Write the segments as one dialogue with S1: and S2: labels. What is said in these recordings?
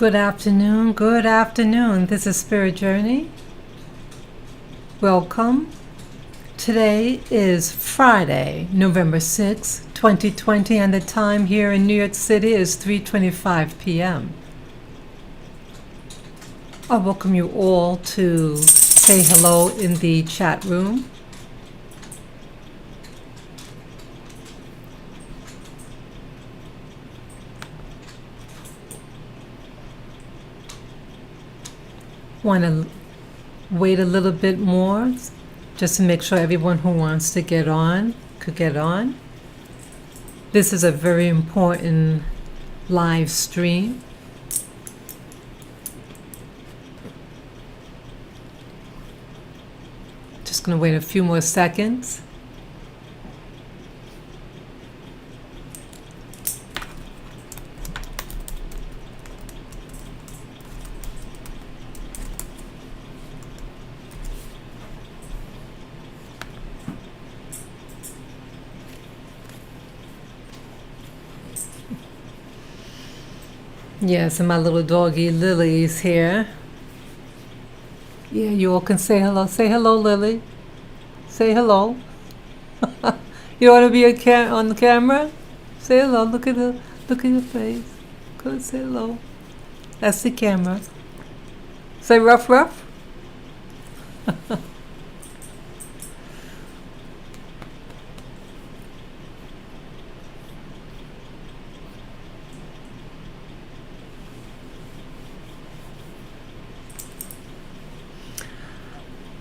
S1: Good afternoon, good afternoon. This is Spirit Journey. Welcome. Today is Friday, November 6, 2020, and the time here in New York City is 3:25 p.m. I welcome you all to say hello in the chat room. Want to wait a little bit more just to make sure everyone who wants to get on could get on. This is a very important live stream. Just going to wait a few more seconds. Yes, and my little doggy Lily's here. Yeah, you all can say hello. Say hello, Lily. Say hello. You want to be on the camera? Say hello. Look at your face. Good. Say hello. That's the camera. Say ruff ruff.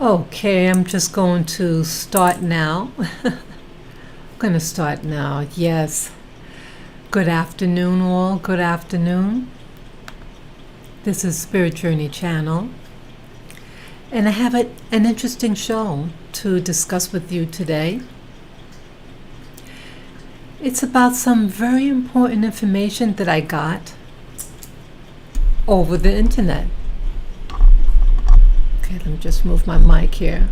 S1: Okay, I'm just going to start now. I'm going to start now. Yes. Good afternoon, all. Good afternoon. This is Spirit Journey Channel. And I have an interesting show to discuss with you today. It's about some very important information that I got over the internet. Okay, let me just move my mic here.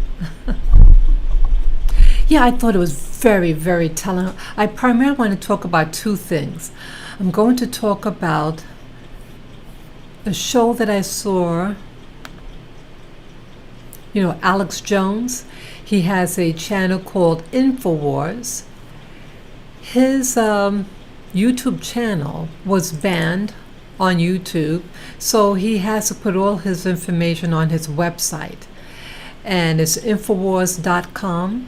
S1: Yeah, I thought it was very, very telling. I primarily want to talk about two things. I'm going to talk about a show that I saw, Alex Jones. He has a channel called InfoWars. His YouTube channel was banned on YouTube, so he has to put all his information on his website, and it's infowars.com.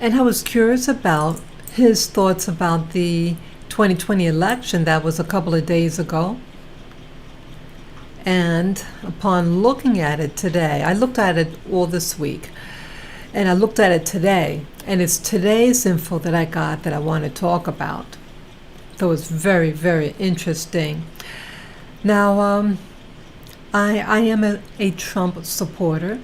S1: And I was curious about his thoughts about the 2020 election that was a couple of days ago. And upon looking at it today, I looked at it all this week, and I looked at it today, and it's today's info that I got that I want to talk about. So it's very, very interesting. Now, I am a Trump supporter.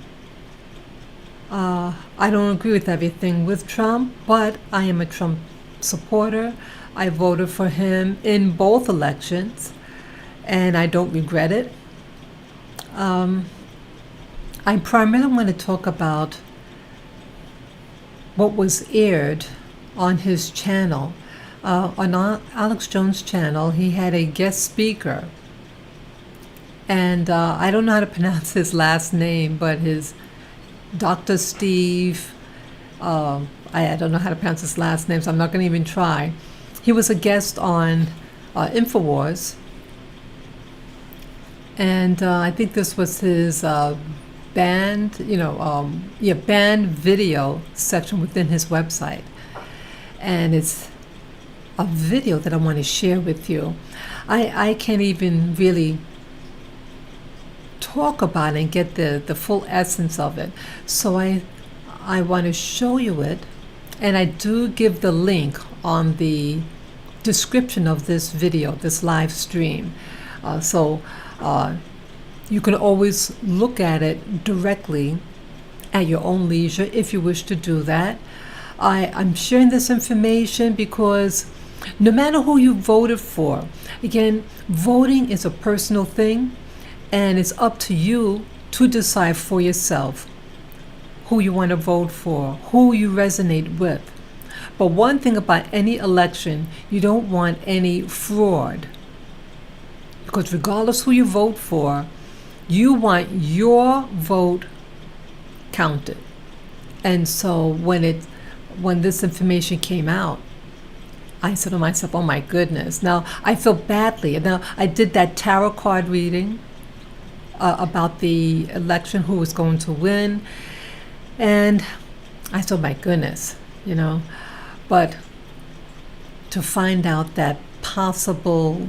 S1: I don't agree with everything with Trump, but I am a Trump supporter. I voted for him in both elections, and I don't regret it. I primarily want to talk about what was aired on his channel. On Alex Jones' channel, he had a guest speaker, and I don't know how to pronounce his last name, but his Dr. Steve, I don't know how to pronounce his last name, so I'm not going to even try. He was a guest on InfoWars, and I think this was his banned video section within his website, and it's a video that I want to share with you. I can't even really talk about it and get the full essence of it. So I want to show you it, and I do give the link on the description of this video, this live stream. So you can always look at it directly at your own leisure if you wish to do that. I'm sharing this information because no matter who you voted for, again, voting is a personal thing, and it's up to you to decide for yourself who you want to vote for, who you resonate with. But one thing about any election, you don't want any fraud. Because regardless who you vote for, you want your vote counted. And so when this information came out, I said to myself, oh my goodness. Now, I feel badly. Now, I did that tarot card reading about the election, who was going to win. And I said, oh my goodness, But to find out that possible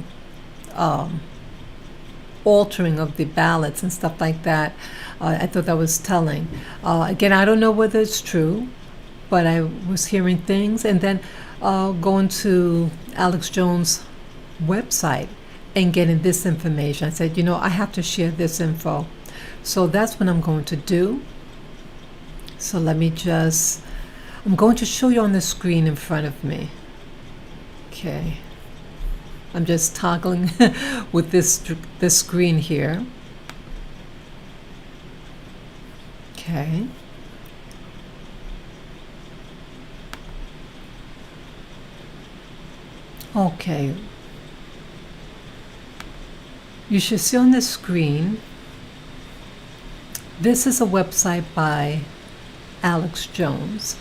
S1: altering of the ballots and stuff like that, I thought that was telling. Again, I don't know whether it's true, but I was hearing things, and then going to Alex Jones' website and getting this information. I said, I have to share this info. So that's what I'm going to do. So I'm going to show you on the screen in front of me. Okay. I'm just toggling with this screen here. Okay. Okay. You should see on the screen, this is a website by Alex Jones.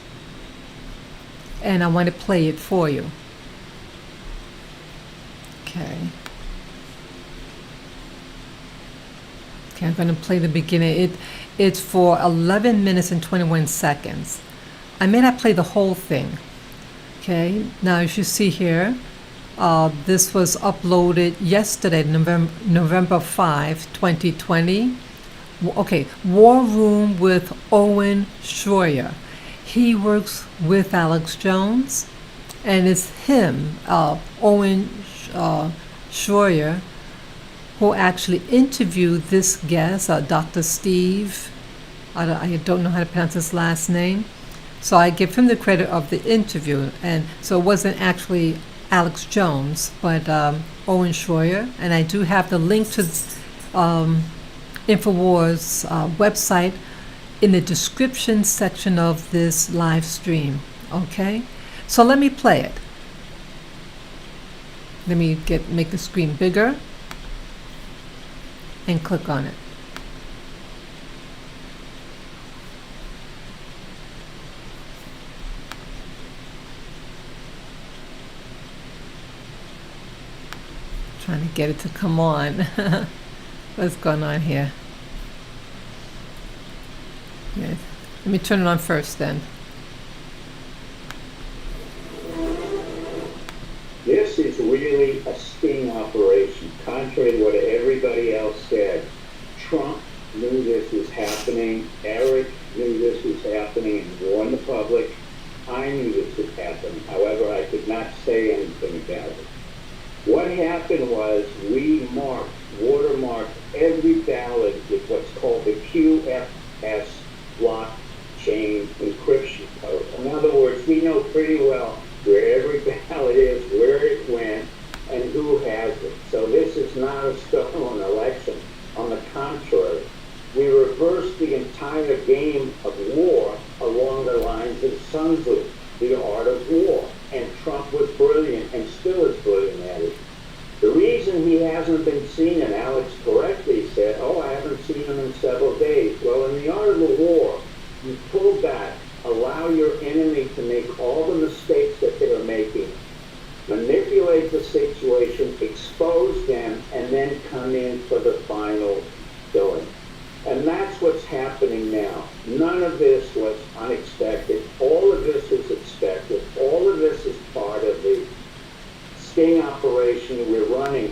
S1: And I want to play it for you. Okay. Okay, I'm going to play the beginning. It's for 11 minutes and 21 seconds. I may not play the whole thing. Okay, now as you see here, this was uploaded yesterday, November 5, 2020. Okay, War Room with Owen Schroyer. He works with Alex Jones, and it's him, Owen Schroyer, who actually interviewed this guest, Dr. Steve. I don't know how to pronounce his last name. So I give him the credit of the interview. And so it wasn't actually Alex Jones, but Owen Schroyer. And I do have the link to InfoWars website in the description section of this live stream. Okay? So let me play it. Let me make the screen bigger and click on it. Trying to get it to come on. What's going on here? Yes. Let me turn it on first then.
S2: This is really a sting operation, contrary to what everybody else said. Trump knew this was happening. Eric knew this was happening and warned the public. I knew this was happening. However, I could not say anything about it. What happened was we watermarked every ballot with what's called the QFS blockchain encryption code. In other words, we know pretty well where every ballot is, where it went, and who has it. So this is not a stolen election. On the contrary, we reversed the entire game of war along the lines of Sun Tzu, the art of war. And Trump was brilliant and still is brilliant at it. The reason he hasn't been seen, and Alex correctly said, I haven't seen him in several days. Well, in the art of the war, you pull back, allow your enemy to make all the mistakes that they are making, manipulate the situation, expose them, and then come in for the final killing. And that's what's happening now. None of this was unexpected. All of this is expected. All of this is part of the sting operation we're running.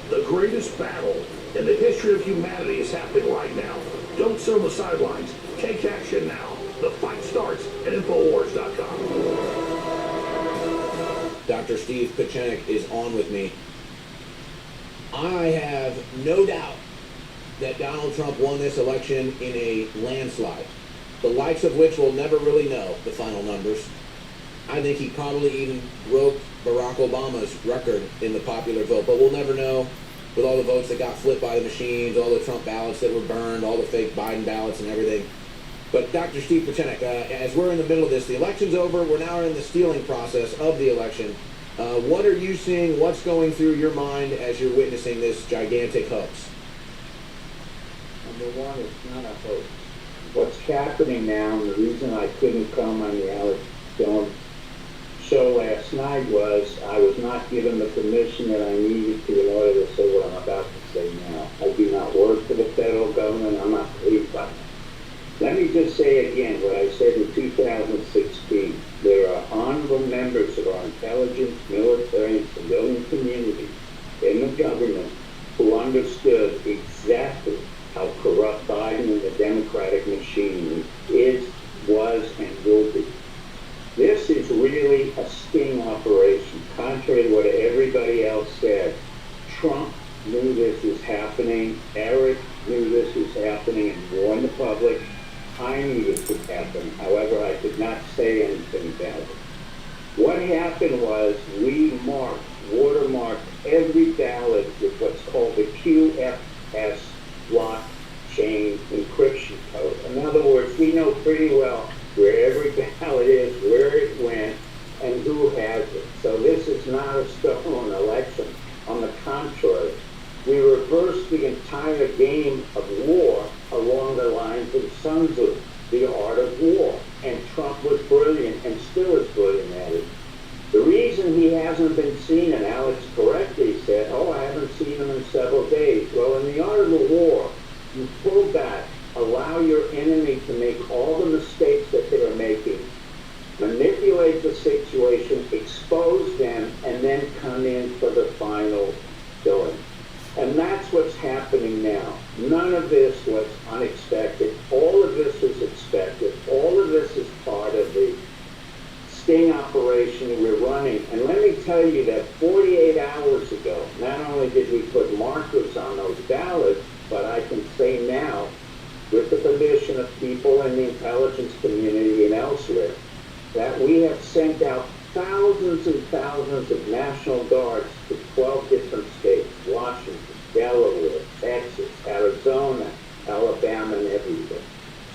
S3: The greatest battle in the history of humanity is happening right now. Don't sit on the sidelines. Take action now. The fight starts at Infowars.com.
S4: Dr. Steve Pieczenik is on with me. I have no doubt that Donald Trump won this election in a landslide, the likes of which we'll never really know the final numbers. I think he probably even broke Barack Obama's record in the popular vote, but we'll never know with all the votes that got flipped by the machines, all the Trump ballots that were burned, all the fake Biden ballots and everything. But Dr. Steve Pachenik, as we're in the middle of this, the election's over. We're now in the stealing process of the election. What are you seeing? What's going through your mind as you're witnessing this gigantic hoax?
S2: Number one, it's not a hoax. What's happening now, and the reason I couldn't come on the Alex Jones show last night was I was not given the permission that I needed to in order to say what I'm about to say now. I do not work for the federal government. I'm not paid by them. Let me just say again what I said in 2016. There are honorable members of our intelligence, military, and civilian community in the government who understood exactly how corrupt Biden and the Democratic machine is, was, and will be. This is really a sting operation, contrary to what everybody else said. Trump knew this was happening. Eric knew this was happening and warned the public. I knew this would happen. However, I could not say anything about it. What happened was we watermarked every ballot with what's called the QFS blockchain encryption code. In other words, we know pretty well where every ballot is, where it went, and who has it. So this is not a stolen election. On the contrary, we reversed the entire game of war along the lines of Sun Tzu, the art of war. And Trump was brilliant and still is brilliant at it. The reason he hasn't been seen, and Alex correctly said, I haven't seen him in several days. Well, in the art of the war, you pull back, allow your enemy to make all the mistakes that they are making, manipulate the situation, expose them, and then come in for the final killing. And that's what's happening now. None of this was unexpected. All of this was expected. All of this is part of the sting operation we're running. And let me tell you that 48 hours ago, not only did we put markers on those ballots, but I can say now, with the permission of people in the intelligence community and elsewhere, that we have sent out thousands and thousands of National Guards to 12 different states, Washington, Delaware, Texas, Arizona, Alabama, and everywhere.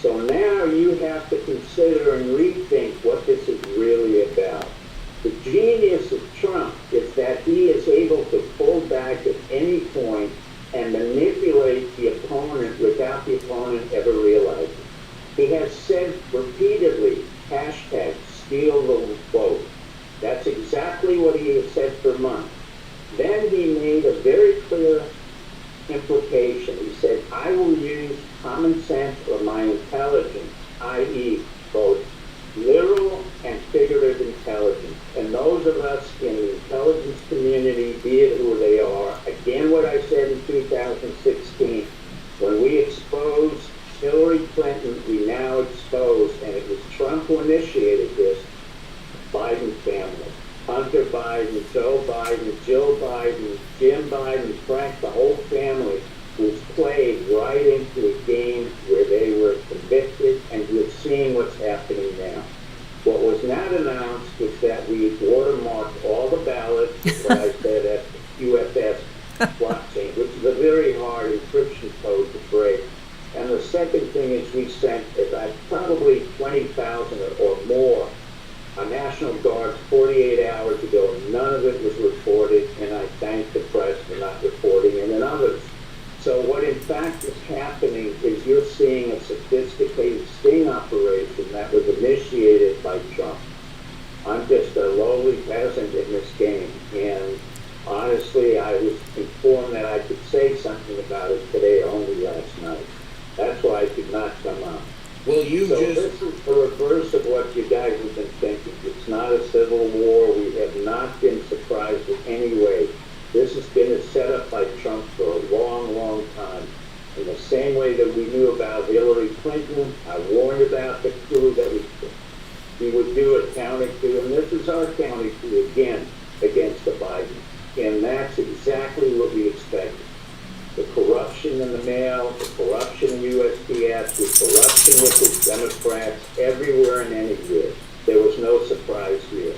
S2: So now you have to consider and rethink what this is really about. The genius of Trump is that he is able to pull back at any point and manipulate the opponent without the opponent ever realizing. He has said repeatedly, hashtag steal the vote. That's exactly what he has said for months. Then he made a very clear implication. He said, I will use common sense or my intelligence, i.e. both literal and figurative intelligence. And those of us in the intelligence community, be it who they are, again what I said in 2016, when we exposed Hillary Clinton, we now expose, and it was Trump who initiated this, Biden family. Hunter Biden, Joe Biden, Jill Biden, Jim Biden, Frank, the whole family was played right into a game where they were convicted, and you're seeing what's happening now. What was not announced was that we watermarked all the ballots, what I said at UFS blockchain, which is a very hard encryption code to break. And the second thing is we sent probably 20,000 or more National Guards 48 hours ago. None of it was reported, and I thank the press for not reporting it and others. So what in fact is happening is you're seeing a sophisticated sting operation that was initiated by Trump. I'm just a lowly peasant in this game, and honestly, I was informed that I could say something about it today only last night. That's why I could not come out.
S4: Well,
S2: This is the reverse of what you guys have been thinking. It's not a civil war. We have not been surprised in any way. This has been a setup by Trump for a long, long time. In the same way that we knew about Hillary Clinton, I warned about the coup that we would do a counter coup, and this is our counter coup again against the Biden. And that's exactly what we expected. The corruption in the mail, the corruption in USPS, the corruption with the Democrats, everywhere and anywhere. There was no surprise here.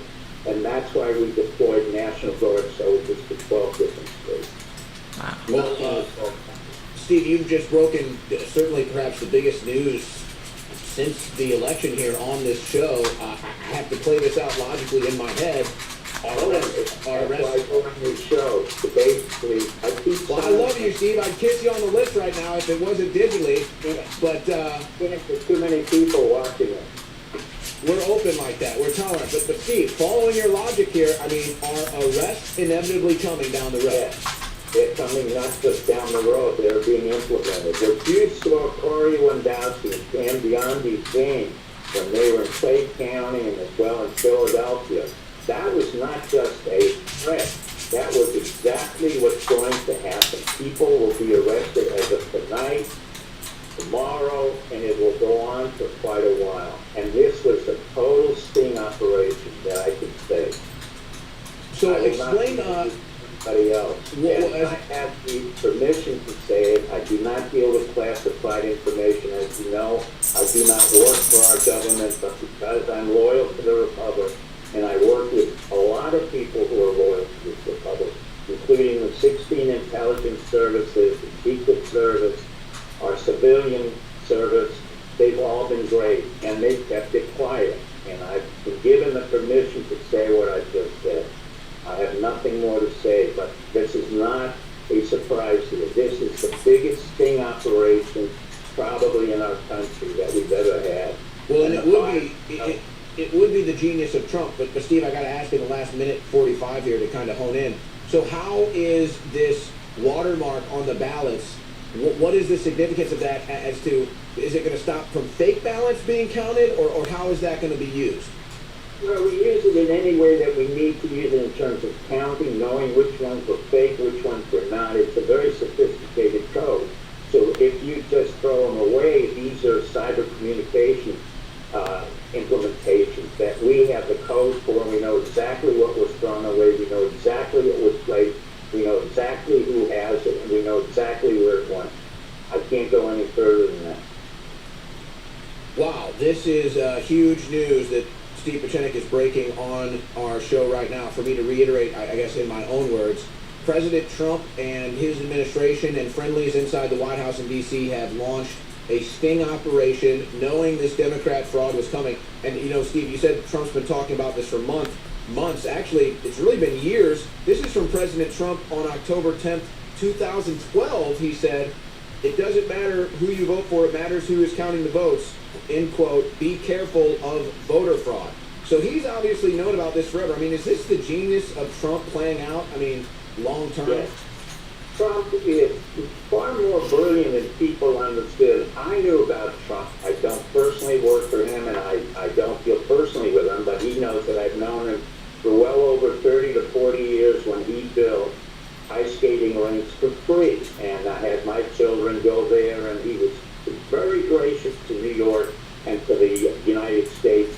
S2: And that's why we deployed National Guard soldiers to 12 different states.
S1: Wow.
S4: Well, Steve, you've just broken certainly perhaps the biggest news since the election here on this show, I have to play this out logically in my head.
S2: That's why I go on these shows. Basically, I keep.
S4: Well, I love you, Steve. I'd kiss you on the lips right now if it wasn't digitally. But
S2: There's too many people watching it.
S4: we're open like that. We're tolerant. But Steve, following your logic here, I mean, are arrests inevitably coming down the road?
S2: Yeah. They're coming not just down the road, they're being implemented. What you saw Corey Lewandowski and Cam Biondi saying when they were in Clay County and as well in Philadelphia, that was not just a threat. That was exactly what's going to happen. People will be arrested as of tonight, tomorrow, and it will go on for quite a while. And this was a total sting operation that I can say.
S4: So
S2: I will not
S4: explain.
S2: Anybody else.
S4: Well,
S2: And I have the permission to say it. I do not deal with classified information. As you know, I do not work for our government, but because I'm loyal to the Republic, and I work with a lot of people who are loyal to this Republic, including the 16 intelligence services, the Secret Service, our civilian service, they've all been great, and they've kept it quiet. And I've been given the permission to say what I just said. I have nothing more to say, but this is not a surprise to you. This is the biggest sting operation probably in our country that we've ever had.
S4: Well, and it would be the genius of Trump. But Steve, I got to ask in the last minute 45 here to kind of hone in. So how is this watermark on the ballots? What is the significance of that as to, is it going to stop from fake ballots being counted, or how is that going to be used?
S2: Well, we use it in any way that we need to use it in terms of counting, knowing which ones were fake, which ones were not. It's a very sophisticated code. So if you just throw them away, these are cyber communication implementations that we have the code for. We know exactly what was thrown away. We know exactly what was placed. We know exactly who has it, and we know exactly where it went. I can't go any further than that.
S4: Wow, this is huge news that Steve Pieczenik is breaking on our show right now. For me to reiterate, I guess in my own words, President Trump and his administration and friendlies inside the White House in D.C. have launched a sting operation knowing this Democrat fraud was coming. And, you know, Steve, you said Trump's been talking about this for months. Actually, it's really been years. This is from President Trump on October 10th, 2012. He said, "It doesn't matter who you vote for, it matters who is counting the votes." End quote. Be careful of voter fraud. So he's obviously known about this forever. I mean, is this the genius of Trump playing out? I mean, long term?
S2: Yes. Trump is far more brilliant than people understood. I knew about Trump. I don't personally work for him, and I don't deal personally with him, but he knows that I've known him for well over 30 to 40 years when he built ice skating rinks for free. And I had my children go there, and he was very gracious to New York and to the United States.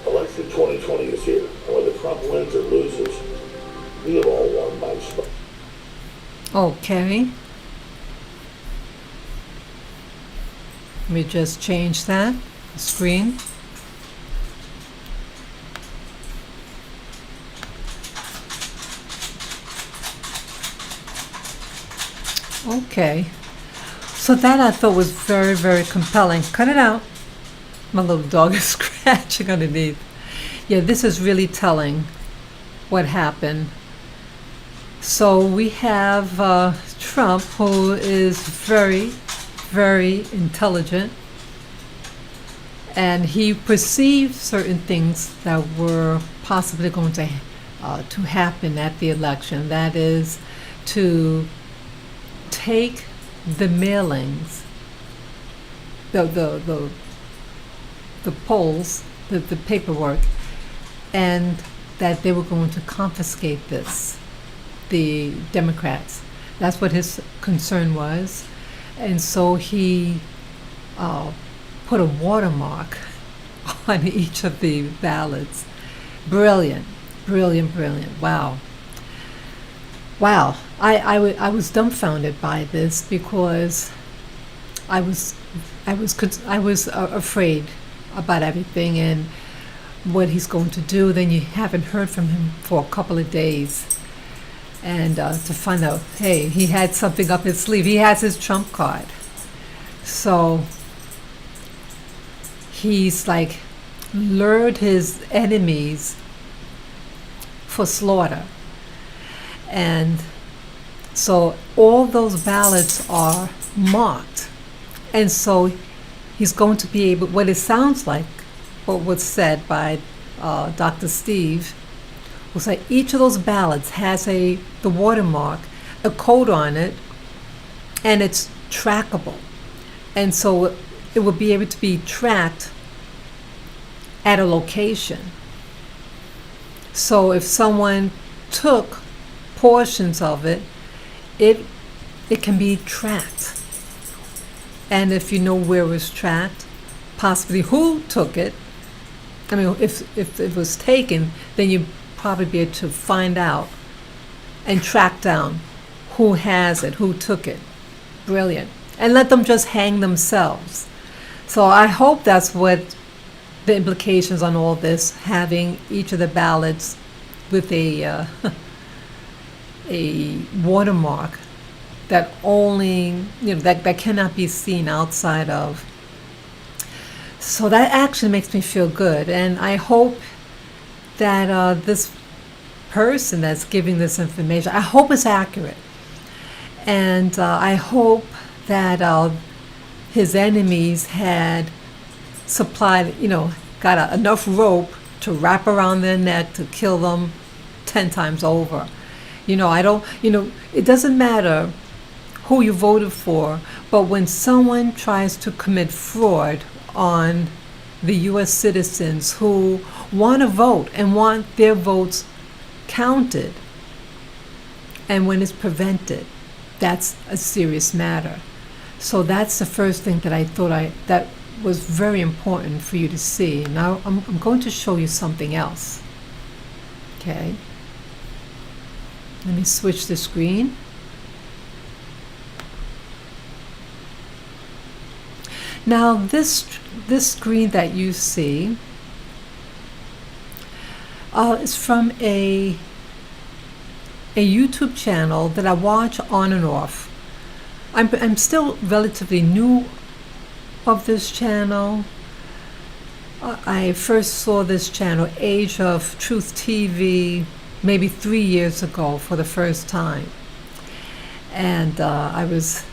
S3: Election 2020 is here, and whether Trump wins or loses, we have all won by spot.
S1: Okay. Let me just change that screen. Okay. So that I thought was very, very compelling. Cut it out. My little dog is scratching underneath. Yeah, this is really telling what happened. So we have Trump, who is very, very intelligent, and he perceived certain things that were possibly going to happen at the election. That is, to take the mailings, the polls, the paperwork, and that they were going to confiscate this, the Democrats. That's what his concern was. And so he put a watermark on each of the ballots. Brilliant, brilliant, brilliant. Wow. Wow. I was dumbfounded by this because I was afraid about everything and what he's going to do. Then you haven't heard from him for a couple of days, and to find out, hey, he had something up his sleeve. He has his trump card. So he's like lured his enemies for slaughter. And so all those ballots are marked. And so he's going to be able, what it sounds like, what was said by Dr. Steve, was that each of those ballots has the watermark, a code on it, and it's trackable. And so it will be able to be tracked at a location. So if someone took portions of it, it can be tracked. And if you know where it was tracked, possibly who took it, I mean, if it was taken, then you'd probably be able to find out and track down who has it, who took it. Brilliant. And let them just hang themselves. So I hope that's what the implications on all this, having each of the ballots with a watermark that only, that cannot be seen outside of. So that actually makes me feel good. And I hope that this person that's giving this information, I hope it's accurate. And I hope that his enemies had supplied, got enough rope to wrap around their neck to kill them 10 times over. It doesn't matter who you voted for, but when someone tries to commit fraud on the U.S. citizens who want to vote and want their votes counted, and when it's prevented, that's a serious matter. So that's the first thing that I thought that was very important for you to see. Now I'm going to show you something else. Okay. Let me switch the screen. Now this screen that you see is from a YouTube channel that I watch on and off. I'm still relatively new of this channel. I first saw this channel, Age of Truth TV, maybe 3 years ago for the first time. And I was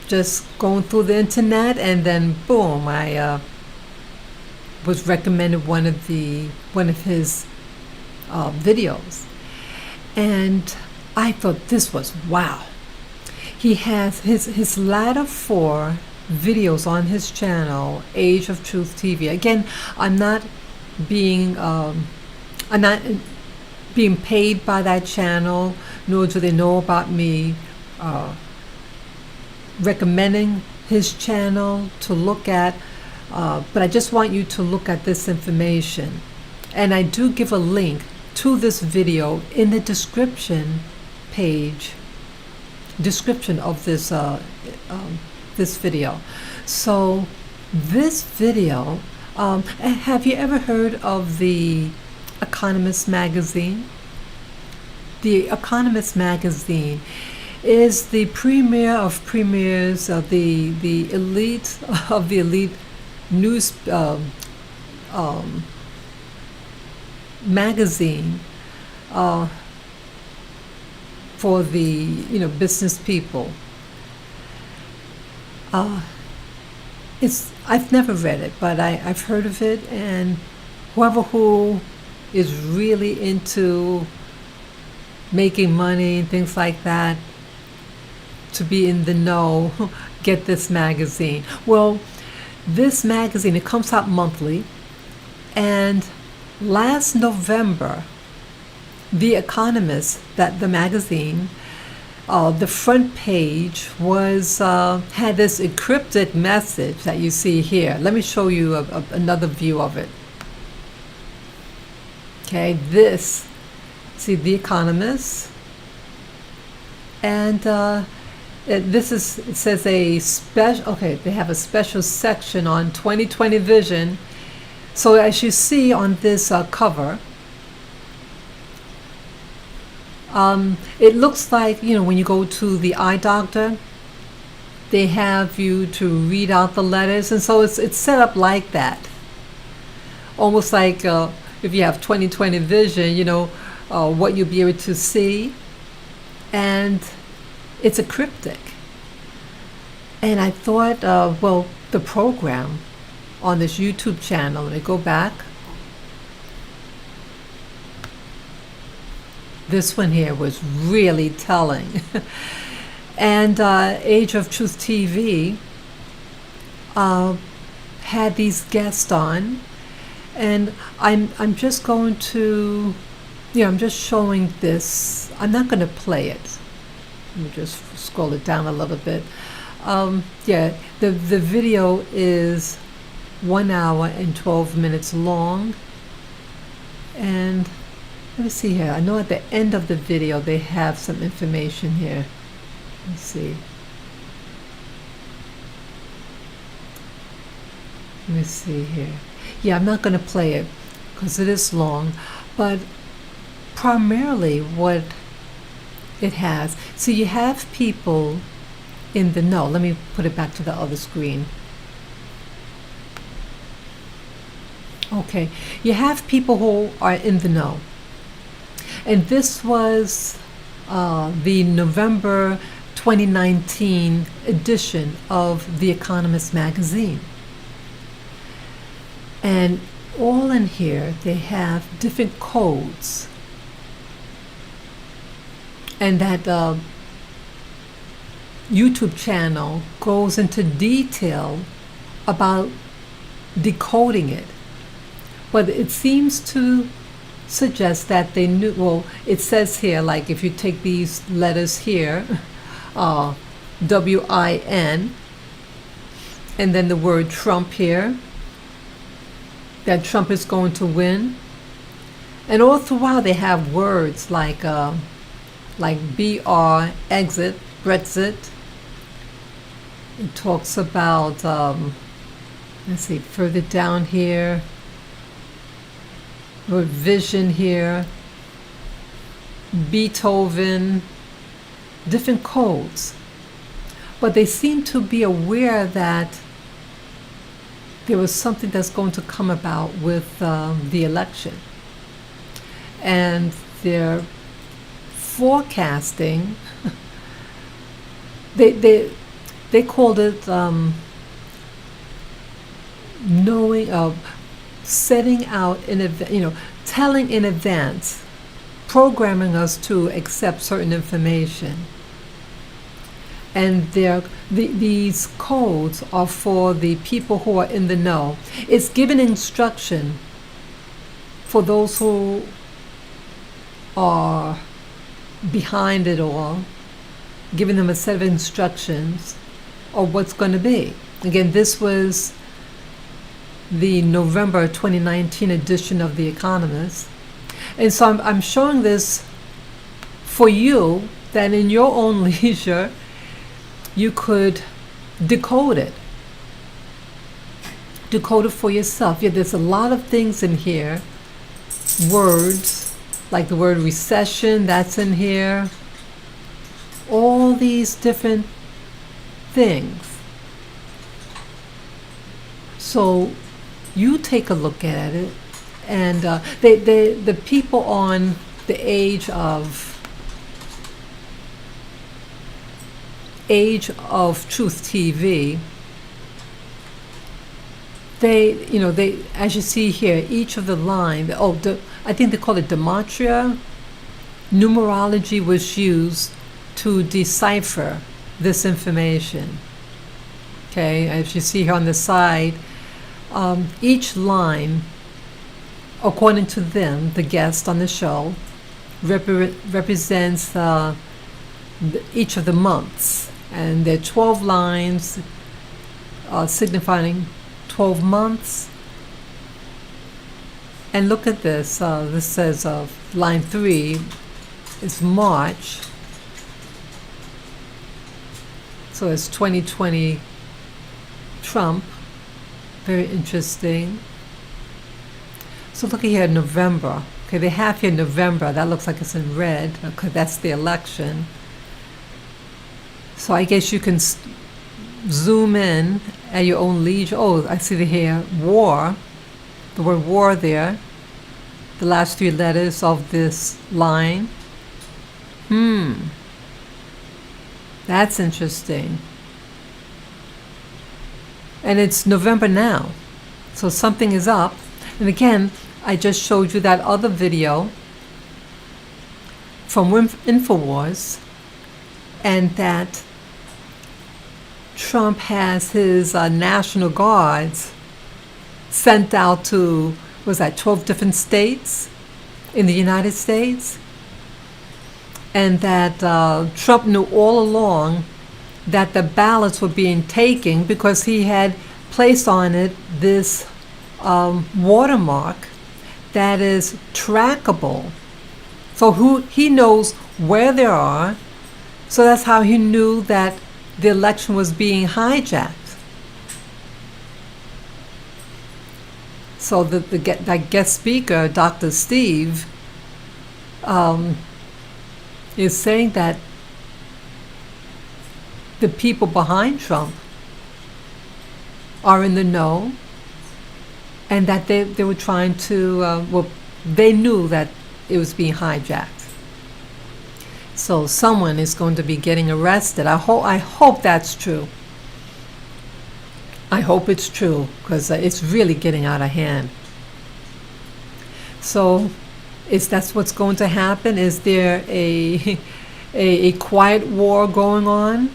S1: just going through the internet, and then boom, I was recommended one of his videos. And I thought this was wow. He has his latter 4 videos on his channel, Age of Truth TV. Again, I'm not being paid by that channel, nor do they know about me recommending his channel to look at, but I just want you to look at this information. And I do give a link to this video in the description of this video. So this video, have you ever heard of the Economist magazine? The Economist magazine is the premier of premiers of the elite of the elite news magazine for the business people. I've never read it, but I've heard of it, and whoever who is really into making money and things like that, to be in the know, get this magazine. Well, this magazine, it comes out monthly, and last November, The Economist, the magazine, the front page was had this encrypted message that you see here. Let me show you another view of it. Okay, see The Economist, and it says a special. Okay, they have a special section on 2020 vision. So as you see on this cover, it looks like when you go to the eye doctor, they have you to read out the letters, and so it's set up like that. Almost like if you have 20/20 vision, what you'll be able to see. And it's a cryptic. And I thought, the program on this YouTube channel, let me go back. This one here was really telling. And Age of Truth TV had these guests on, and I'm just going to, I'm just showing this. I'm not going to play it. Let me just scroll it down a little bit. The video is 1 hour and 12 minutes long, and let me see here. I know at the end of the video they have some information here. Let's see. Let me see here. Yeah, I'm not going to play it because it is long, but primarily what it has. So you have people in the know. Let me put it back to the other screen. Okay, you have people who are in the know. And this was the November 2019 edition of the Economist magazine. And all in here, they have different codes. And that YouTube channel goes into detail about decoding it. But it seems to suggest that they knew, well, it says here, like if you take these letters here, W-I-N, and then the word Trump here, that Trump is going to win. And all throughout they have words like BR, exit, Brexit. It talks about, let's see, further down here, word vision here, Beethoven, different codes. But they seem to be aware that there was something that's going to come about with the election. And they're forecasting, they called it setting out in advance, telling in advance, programming us to accept certain information. And these codes are for the people who are in the know. It's given instruction for those who are behind it all, giving them a set of instructions of what's going to be. Again, this was the November 2019 edition of The Economist. And so I'm showing this for you, that in your own leisure, you could decode it. Decode it for yourself. Yeah, there's a lot of things in here. Words, like the word recession, that's in here. All these different things. So you take a look at it, and the people on the Age of Truth TV, they, as you see here, each of the line, I think they call it gematria. Numerology was used to decipher this information. Okay, as you see here on the side, each line, according to them, the guest on the show, represents each of the months. And there are 12 lines signifying 12 months. And look at this. This says line 3 is March. So it's 2020 Trump. Very interesting. So look at here, November. Okay, they have here November. That looks like it's in red. Okay, that's the election. So I guess you can zoom in at your own leisure. Oh, I see here, war, the word war there, the last 3 letters of this line. That's interesting. And it's November now, so something is up. And again, I just showed you that other video from InfoWars, and that Trump has his National Guards sent out to, was that 12 different states in the United States? And that Trump knew all along that the ballots were being taken because he had placed on it this watermark that is trackable. So he knows where they are. So that's how he knew that the election was being hijacked. So that guest speaker, Dr. Steve, is saying that the people behind Trump are in the know, and that they were trying to, they knew that it was being hijacked. So someone is going to be getting arrested. I hope that's true. I hope it's true, because it's really getting out of hand. So that's what's going to happen? Is there a quiet war going on?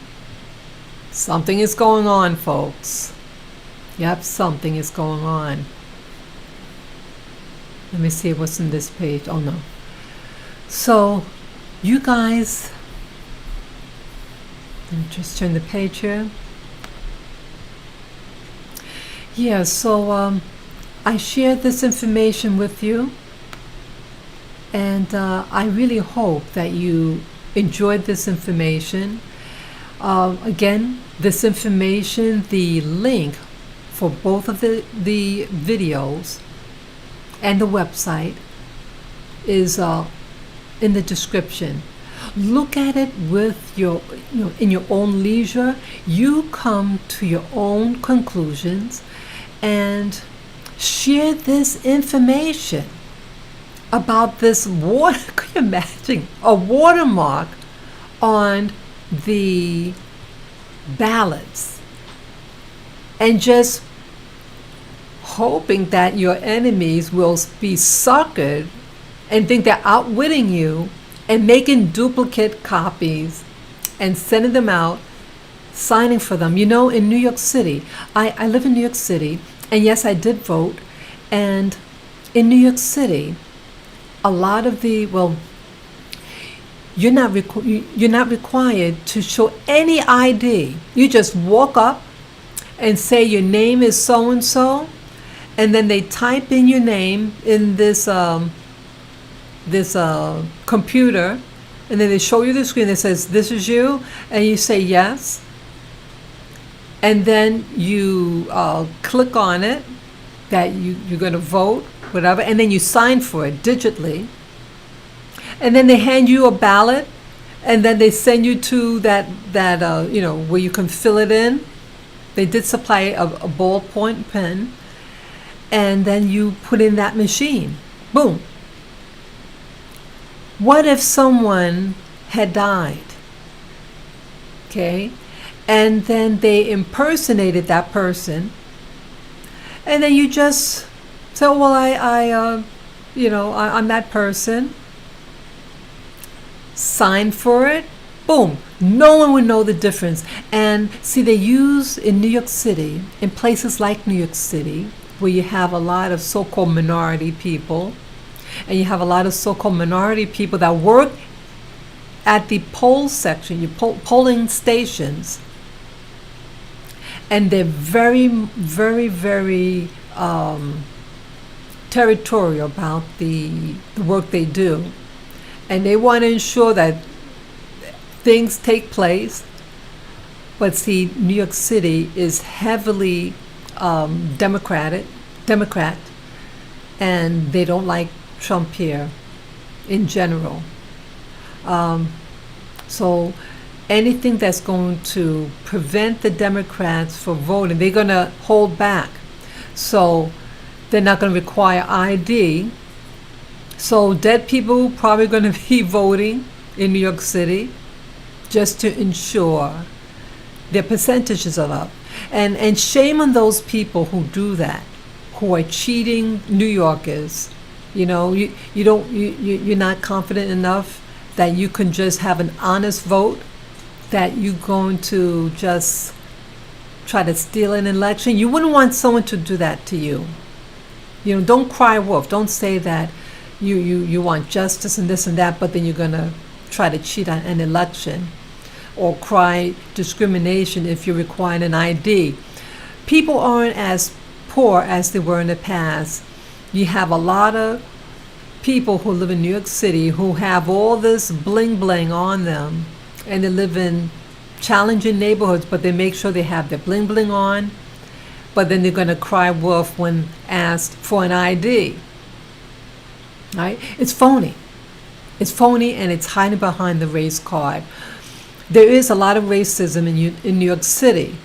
S1: Something is going on, folks. Yep, something is going on. Let me see what's in this page. Oh, no. So, you guys, let me just turn the page here. Yeah, so I shared this information with you, and I really hope that you enjoyed this information. Again, this information, the link for both of the videos and the website is in the description. Look at it with your, in your own leisure. You come to your own conclusions and share this information about this water. Could you imagine a watermark on the ballots, and just hoping that your enemies will be suckered and think they're outwitting you and making duplicate copies and sending them out, signing for them. You know, in New York City, I live in New York City, and yes, I did vote. And in New York City, a lot of the, well, you're not required to show any ID. You just walk up and say your name is so and so, and then they type in your name in this computer, and then they show you the screen that says this is you, and you say yes, and then you click on it that you're going to vote, whatever, and then you sign for it digitally. And then they hand you a ballot, and then they send you to that where you can fill it in. They did supply a ballpoint pen, and then you put in that machine. Boom. What if someone had died? Okay, and then they impersonated that person, and then you just say, oh, well, I'm that person. Sign for it, boom. No one would know the difference. And see, they use in New York City, in places like New York City, where you have a lot of so-called minority people, and you have a lot of so-called minority people that work at the poll section, your polling stations, and they're very, very, very territorial about the work they do. And they want to ensure that things take place. But see, New York City is heavily Democrat, and they don't like Trump here in general. So anything that's going to prevent the Democrats from voting, they're going to hold back. So they're not going to require ID. So dead people probably going to be voting in New York City just to ensure their percentages are up. And shame on those people who do that, who are cheating New Yorkers. You know, you're not confident enough that you can just have an honest vote, that you're going to just try to steal an election. You wouldn't want someone to do that to you. You know, don't cry wolf. Don't say that you want justice and this and that, but then you're going to try to cheat on an election, or cry discrimination if you're requiring an ID. People aren't as poor as they were in the past. You have a lot of people who live in New York City who have all this bling bling on them, and they live in challenging neighborhoods, but they make sure they have their bling bling on, but then they're going to cry wolf when asked for an ID. Right? It's phony. It's phony, and it's hiding behind the race card. There is a lot of racism in New York City,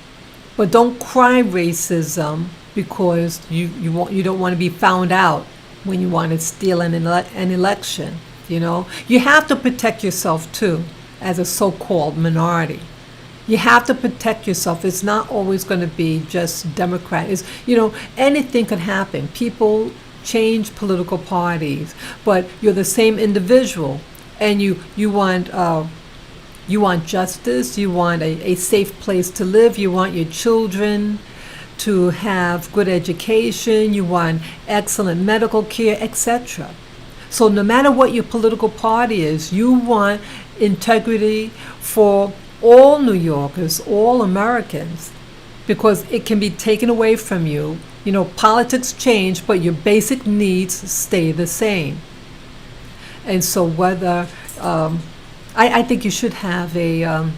S1: but don't cry racism because you don't want to be found out when you want to steal an election. You know, you have to protect yourself too, as a so-called minority. You have to protect yourself. It's not always going to be just Democrat. It's, you know, anything could happen. People change political parties, but you're the same individual, and you want justice. You want a safe place to live. You want your children to have good education. You want excellent medical care, etc. So no matter what your political party is, you want integrity for all New Yorkers, all Americans, because it can be taken away from you. You know, politics change, but your basic needs stay the same. And so whether, I think you should have an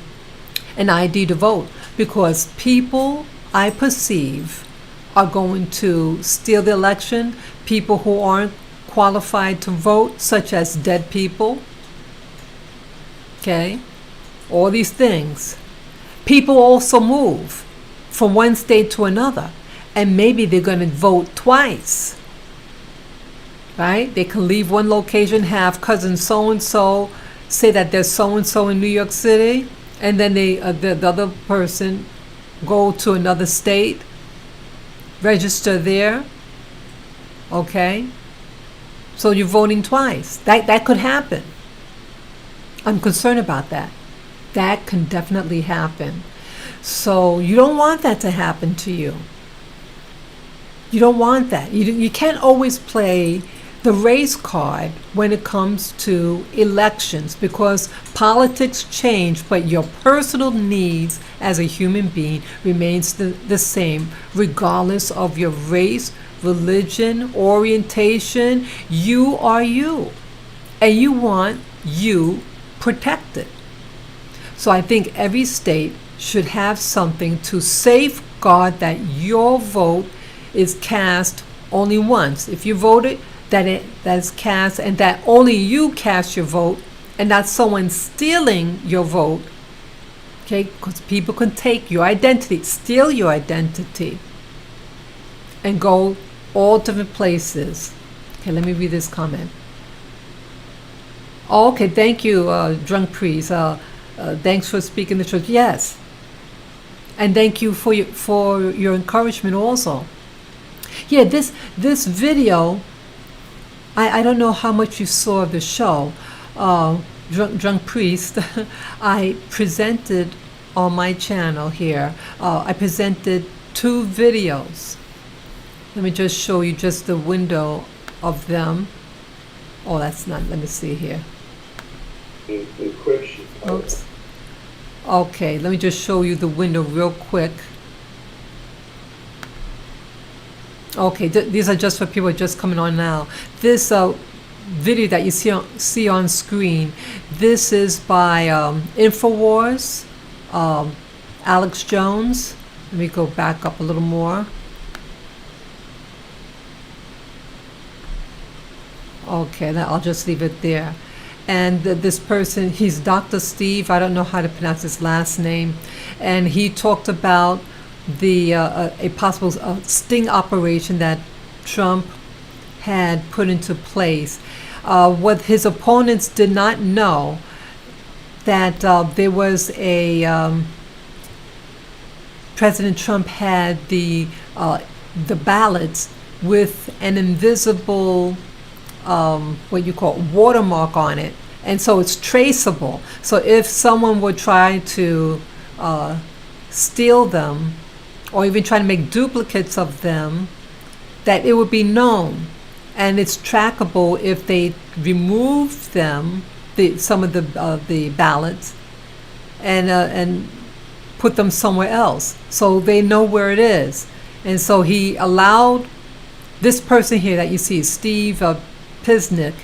S1: ID to vote, because people, I perceive, are going to steal the election. People who aren't qualified to vote, such as dead people, okay, all these things. People also move from one state to another, and maybe they're going to vote twice, right? They can leave one location, have cousin so-and-so say that there's so-and-so in New York City, and then the other person go to another state, register there, okay? So you're voting twice. That could happen. I'm concerned about that. That can definitely happen. So you don't want that to happen to you. You don't want that. You can't always play the race card when it comes to elections, because politics change, but your personal needs as a human being remains the same, regardless of your race, religion, orientation. You are you, and you want you protected. So I think every state should have something to safeguard that your vote is cast only once. If you voted, that's cast, and that only you cast your vote, and not someone stealing your vote. Okay, because people can take your identity, steal your identity, and go all different places. Okay, let me read this comment. Oh, okay, thank you, drunk priest. Thanks for speaking the truth. Yes, and thank you for your encouragement also. Yeah, this video, I don't know how much you saw of the show, Drunk Priest. I presented on my channel here, I presented 2 videos. Let me just show you just the window of them. Oh, that's not, let me see here.
S2: Encryption.
S1: Oops. Okay, let me just show you the window real quick. Okay, these are just for people just coming on now. This video that you see on screen, this is by InfoWars, Alex Jones. Let me go back up a little more. Okay, I'll just leave it there. and this person, he's Dr. Steve, I don't know how to pronounce his last name, and he talked about a possible sting operation that Trump had put into place. What his opponents did not know, that there was President Trump had the ballots with an invisible what you call watermark on it, and so it's traceable. So if someone would try to steal them, or even try to make duplicates of them, that it would be known, and it's trackable if they remove them, some of the ballots, and put them somewhere else, so they know where it is. And so he allowed this person here that you see, Steve Pisnik,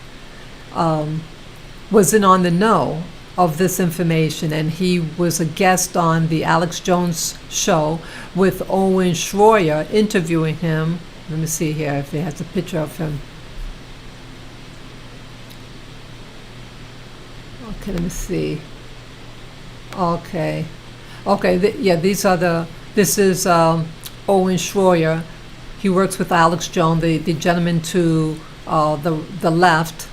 S1: wasn't on the know of this information, and he was a guest on the Alex Jones show with Owen Schroyer interviewing him. Let me see here if it has a picture of him. Okay, let me see. Okay, this is Owen Schroyer. He works with Alex Jones, the gentleman to the left.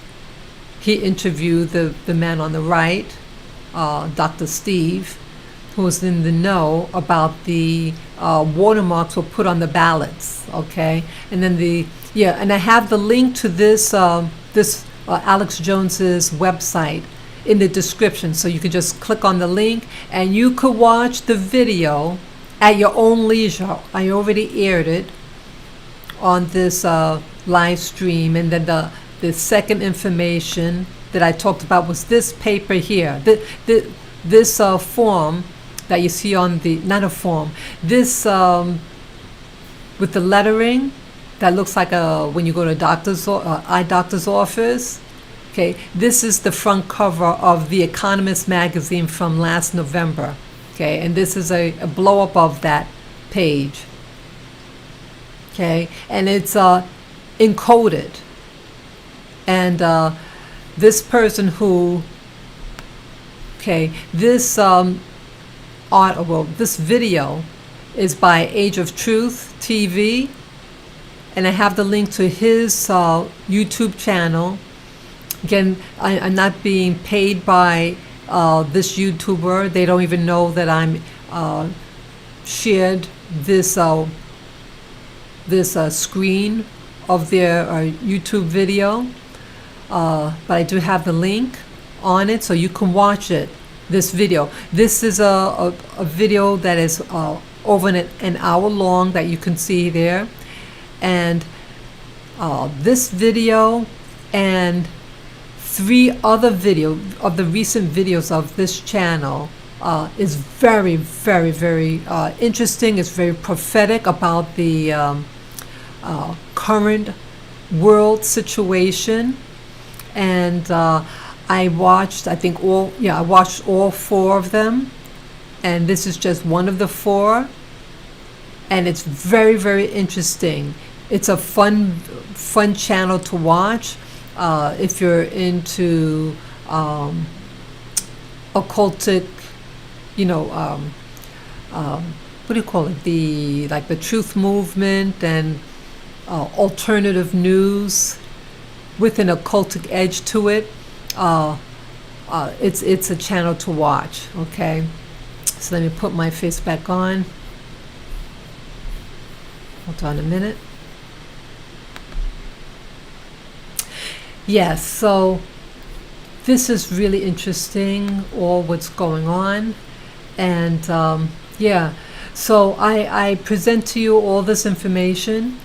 S1: He interviewed the man on the right, Dr. Steve, who was in the know about the watermarks were put on the ballots. Okay, and then and I have the link to this Alex Jones's website in the description, so you can just click on the link and you could watch the video at your own leisure. I already aired it on this live stream, and then the second information that I talked about was this paper here. This form that you see on not a form, this with the lettering that looks like when you go to a eye doctor's office. Okay, this is the front cover of the Economist magazine from last November. Okay, and this is a blow up of that page. Okay, and it's encoded. And this person this this video is by Age of Truth TV, and I have the link to his YouTube channel. Again, I'm not being paid by this YouTuber. They don't even know that I'm shared this screen of their YouTube video. But I do have the link on it, so you can watch it. This video. This is a video that is over an hour long that you can see there, and this video and 3 other video of the recent videos of this channel is very, very, very interesting. It's very prophetic about the current world situation. And I watched, I watched all 4 of them, and this is just one of the 4, and it's very, very interesting. It's a fun channel to watch if you're into occultic, what do you call it? The truth movement and alternative news with an occultic edge to it. It's a channel to watch. Okay, so let me put my face back on. Hold on a minute. Yes, so this is really interesting, all what's going on. And so I present to you all this information.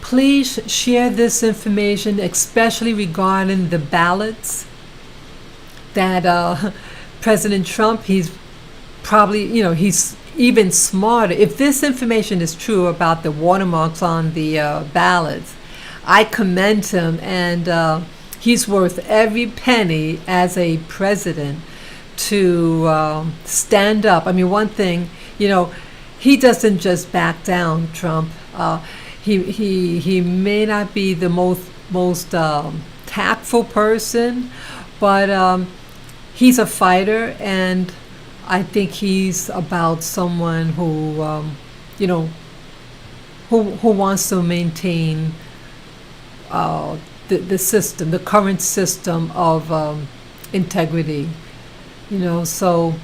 S1: Please share this information, especially regarding the ballots that President Trump, he's probably, he's even smarter. If this information is true about the watermarks on the ballots, I commend him, and he's worth every penny as a president to stand up. I mean, one thing, he doesn't just back down, Trump. He may not be the most tactful person, but he's a fighter, and I think he's about someone who, you know, who wants to maintain the system, the current system of integrity. You know, so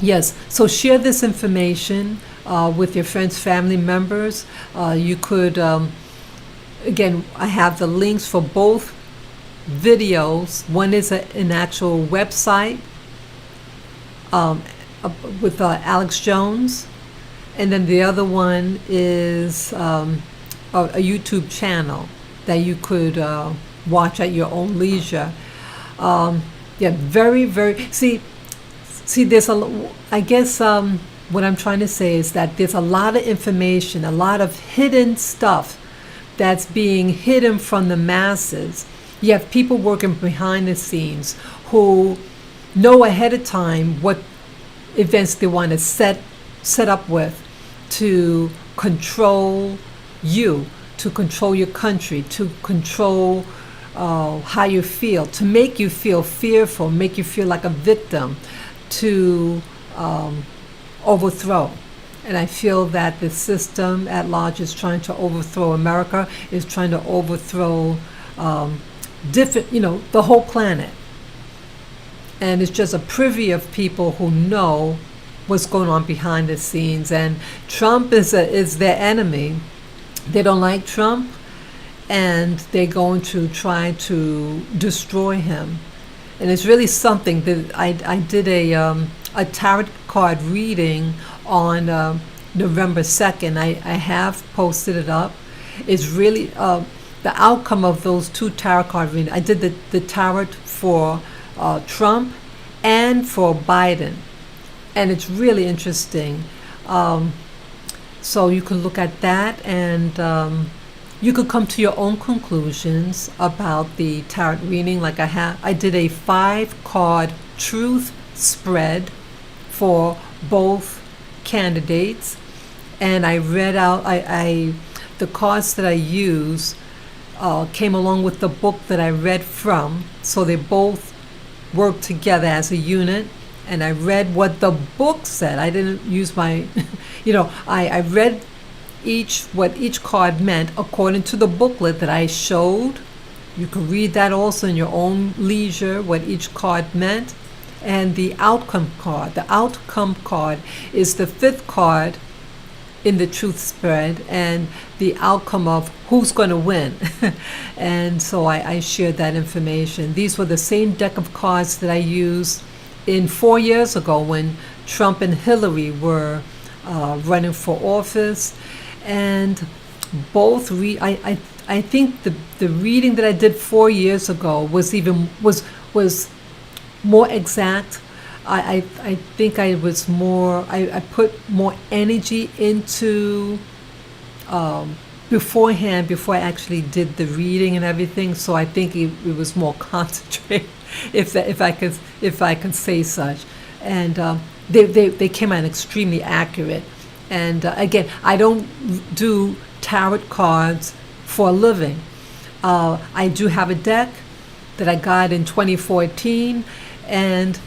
S1: yes, so share this information with your friends, family members. You could, again, I have the links for both videos. One is an actual website with Alex Jones, and then the other one is a YouTube channel that you could watch at your own leisure. Yeah, very, very. See, there's I guess what I'm trying to say is that there's a lot of information, a lot of hidden stuff that's being hidden from the masses. You have people working behind the scenes who know ahead of time what events they want to set up with to control you, to control your country, to control how you feel, to make you feel fearful, make you feel like a victim, to overthrow. And I feel that the system at large is trying to overthrow America, is trying to overthrow different, the whole planet. And it's just a privy of people who know what's going on behind the scenes. And Trump is their enemy. They don't like Trump, and they're going to try to destroy him. And it's really something that I did a tarot card reading on November 2nd. I have posted it up. It's really the outcome of those two tarot card readings. I did the tarot for Trump and for Biden, and it's really interesting. So you can look at that, and you could come to your own conclusions about the tarot reading. Like I did a 5-card truth spread for both candidates, and I read out the cards that I use came along with the book that I read from, so they both work together as a unit. And I read what the book said. I didn't use my, I read what each card meant according to the booklet that I showed. You can read that also in your own leisure, what each card meant. And the outcome card. The outcome card is the 5th card in the truth spread, and the outcome of who's going to win. And so I shared that information. These were the same deck of cards that I used in 4 years ago when Trump and Hillary were running for office. And both I think the reading that I did 4 years ago was more exact. I think I was more, I put more energy into beforehand, before I actually did the reading and everything. So I think it was more concentrated, if I can say such. And they came out extremely accurate. And again, I don't do tarot cards for a living. I do have a deck that I got in 2014, and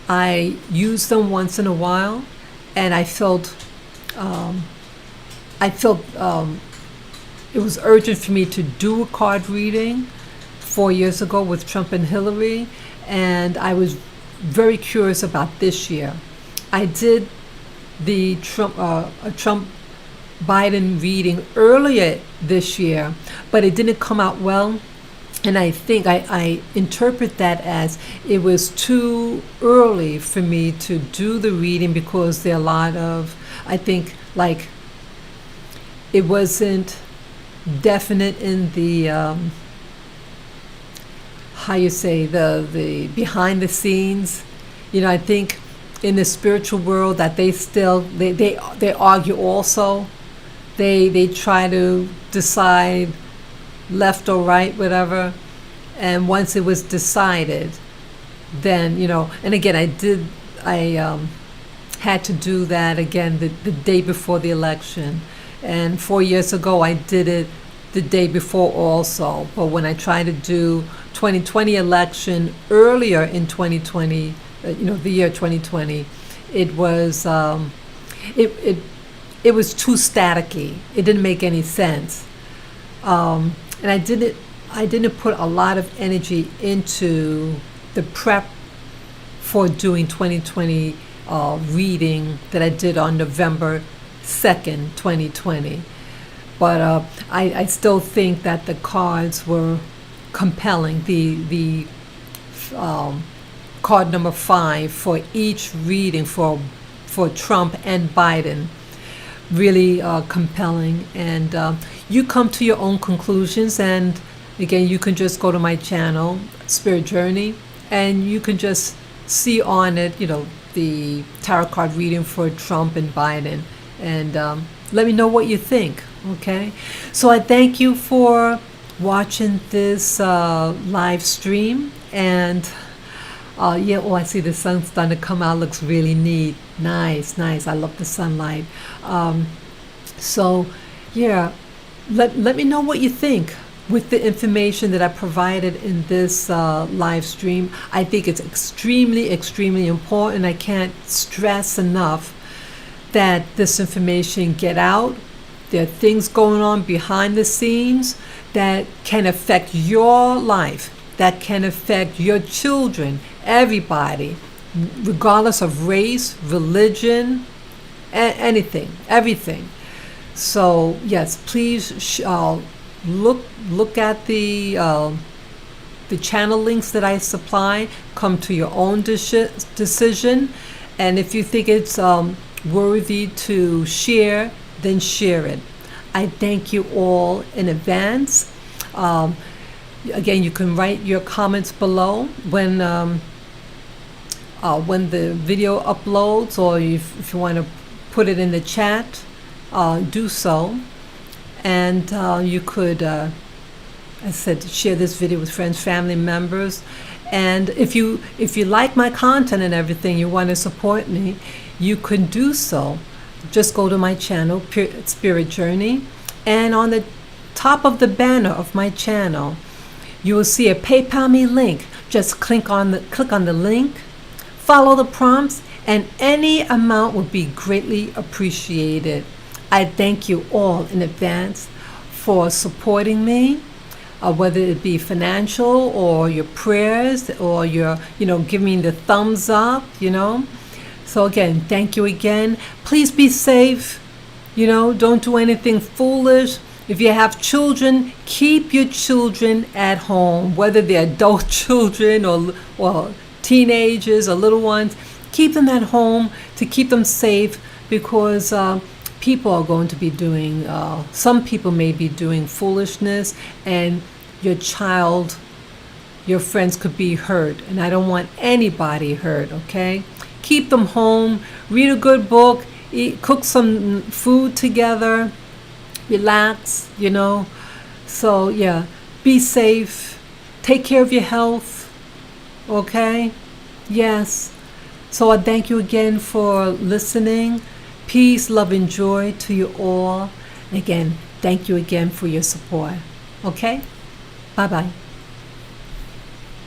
S1: I use them once in a while, and I felt it was urgent for me to do a card reading 4 years ago with Trump and Hillary, and I was very curious about this year. I did the Trump Biden reading earlier this year, but it didn't come out well. And I think I interpret that as it was too early for me to do the reading, because there are a lot of, I think, like, it wasn't definite in the, how you say, the behind the scenes. I think in the spiritual world that they argue also. They try to decide left or right, whatever. And once it was decided, then, and again, I had to do that again the day before the election. And 4 years ago, I did it the day before also. But when I tried to do 2020 election earlier in 2020, the year 2020, it was it was too staticky. It didn't make any sense, and I didn't put a lot of energy into the prep for doing 2020 reading that I did on November 2nd, 2020. But I still think that the cards were compelling. The card number 5 for each reading for Trump and Biden, really compelling. And you come to your own conclusions. And again, you can just go to my channel, Spirit Journey, and you can just see on it, the tarot card reading for Trump and Biden. And let me know what you think. Okay, so I thank you for watching this live stream. And I see the sun's starting to come out. Looks really neat. Nice. I love the sunlight. So yeah, let me know what you think with the information that I provided in this live stream. I think it's extremely important. I can't stress enough that this information get out. There are things going on behind the scenes that can affect your life, that can affect your children, everybody, regardless of race, religion, anything, everything. So yes, please look at the channel links that I supply. Come to your own decision, and if you think it's worthy to share, then share it. I thank you all in advance. Again, you can write your comments below when the video uploads, or if you want to put it in the chat, do so. And you could, as I said, share this video with friends, family members. And if you like my content and everything, you want to support me, you can do so. Just go to my channel, Spirit Journey, and on the top of the banner of my channel, you will see a PayPal me link. Just click on the link, follow the prompts, and any amount would be greatly appreciated. I thank you all in advance for supporting me, whether it be financial or your prayers or your, give me the thumbs up, So again, thank you again. Please be safe. Don't do anything foolish. If you have children, keep your children at home, whether they're adult children or teenagers or little ones. Keep them at home to keep them safe, because people are going to be doing, some people may be doing foolishness, and your friends could be hurt. And I don't want anybody hurt, okay? Keep them home, read a good book, cook some food together, relax, So yeah, be safe, take care of your health, okay? Yes. So I thank you again for listening. Peace, love, and joy to you all. And again, thank you again for your support. Okay? Bye-bye.